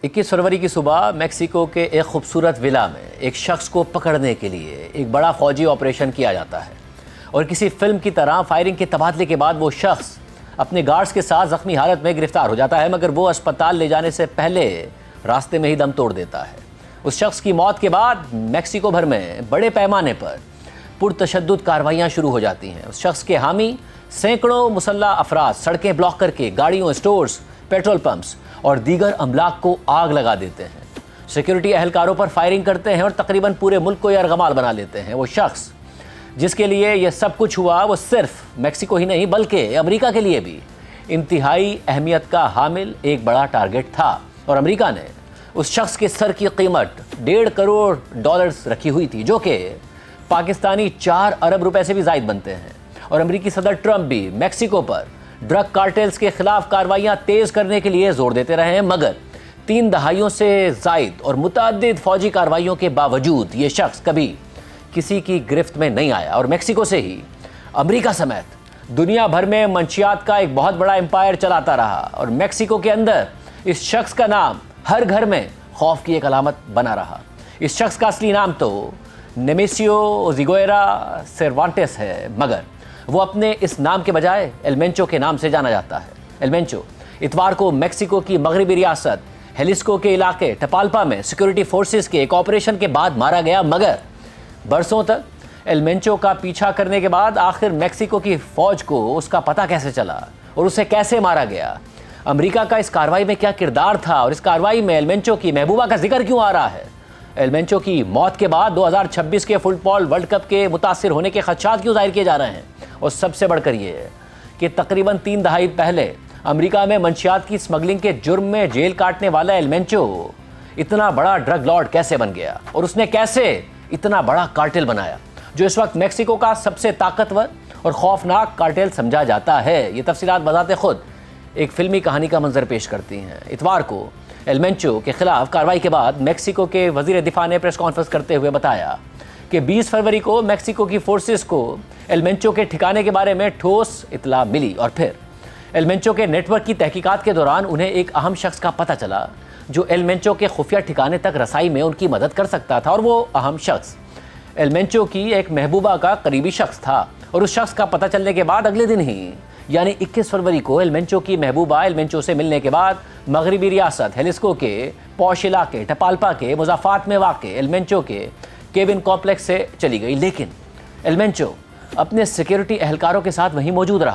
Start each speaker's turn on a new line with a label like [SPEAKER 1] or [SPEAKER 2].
[SPEAKER 1] 21 फरवरी की सुबह मेक्सिको के एक खूबसूरत विला में एक शख्स को पकड़ने के लिए एक बड़ा फौजी ऑपरेशन किया जाता है और किसी फिल्म की तरह फायरिंग के तबादले के बाद वो शख्स अपने गार्ड्स के साथ ज़ख्मी हालत में गिरफ्तार हो जाता है, मगर वो अस्पताल ले जाने से पहले रास्ते में ही दम तोड़ देता है। उस शख्स की मौत के बाद मेक्सिको भर में बड़े पैमाने पर पुरतशद्दुद कार्रवाइयाँ शुरू हो जाती हैं। उस शख्स के हामी सैकड़ों मुसल्लह अफराद सड़कें ब्लॉक करके गाड़ियों, स्टोर्स, पेट्रोल पंप्स और दीगर अमलाक को आग लगा देते हैं। सिक्योरिटी एहलकारों पर फायरिंग करते हैं और तकरीबन पूरे मुल्क को यरगमाल बना लेते हैं। वो शख्स जिसके लिए ये सब कुछ हुआ, वो सिर्फ मेक्सिको ही नहीं बल्कि अमेरिका के लिए भी इंतहाई अहमियत का हामिल एक बड़ा टारगेट था। और अमेरिका ने उस शख्स के सर की कीमत $1.5 करोड़ रखी हुई थी, जो कि पाकिस्तानी 4 अरब रुपए से भी ज़ायद बनते हैं। और अमेरिकी सदर ट्रंप भी मेक्सिको पर ड्रग कार्टेल्स के खिलाफ कार्रवाइयाँ तेज़ करने के लिए जोर देते रहे हैं, मगर 3 दहाइयों से ज़ायद और मुतअद्दिद फौजी कार्रवाइयों के बावजूद ये शख्स कभी किसी की गिरफ्त में नहीं आया। और मेक्सिको से ही अमेरिका समेत दुनिया भर में मंशियात का एक बहुत बड़ा एम्पायर चलाता रहा और मेक्सिको के अंदर इस शख्स का नाम हर घर में खौफ की एक अलामत बना रहा। इस शख्स का असली नाम तो नेमेसियो जिगोएरा सेरवांटेस है, मगर वो अपने इस नाम के बजाय एलमेंचो के नाम से जाना जाता है। एलमेंचो इतवार को मेक्सिको की मगरबी रियासत हेलिस्को के इलाके टपाल्पा में सिक्योरिटी फोर्सेस के एक ऑपरेशन के बाद मारा गया, मगर बरसों तक एलमेंचो का पीछा करने के बाद आखिर मेक्सिको की फौज को उसका पता कैसे चला और उसे कैसे मारा गया, अमेरिका का इस कार्रवाई में क्या किरदार था और इस कार्रवाई में एलमेंचो की महबूबा का जिक्र क्यों आ रहा है, एलमेंचो की मौत के बाद 2026 के फुटबॉल वर्ल्ड कप के मुतासिर होने के खदशात क्यों जाहिर किए जा रहे हैं, और सबसे बढ़कर ये है कि तकरीबन 3 दहाई पहले अमेरिका में मंशियात की स्मगलिंग के जुर्म में जेल काटने वाला एलमेंचो इतना बड़ा ड्रग लॉर्ड कैसे बन गया और उसने कैसे इतना बड़ा कार्टेल बनाया जो इस वक्त मेक्सिको का सबसे ताकतवर और खौफनाक कार्टेल समझा जाता है। ये तफसीलात बजाते खुद एक फिल्मी कहानी का मंजर पेश करती हैं। इतवार को एलमेंचो के खिलाफ कार्रवाई के बाद मेक्सिको के वजीर दिफा ने प्रेस कॉन्फ्रेंस करते हुए बताया कि 20 फरवरी को मेक्सिको की फोर्सेस को एलमेंचो के ठिकाने के बारे में ठोस इतला मिली और फिर एलमेंचो के नेटवर्क की तहकीकात के दौरान उन्हें एक अहम शख्स का पता चला जो एलमेंचो के खुफिया ठिकाने तक रसाई में उनकी मदद कर सकता था। और वो अहम शख्स एलमेंचो की एक महबूबा का करीबी शख्स था। और उस शख्स का पता चलने के बाद अगले दिन ही यानी 21 फरवरी को एलमेंचो की महबूबा एलमेंचो से मिलने के बाद मगरबी रियासत हेलिस्को के पौश इलाके टपाल्पा के मुजाफात में वाक़े एलमेंचो के केविन कॉम्प्लेक्स से चली गई। लेकिन एलमेंचो अपने सिक्योरिटी एहलकारों के साथ वहीं मौजूद रहा।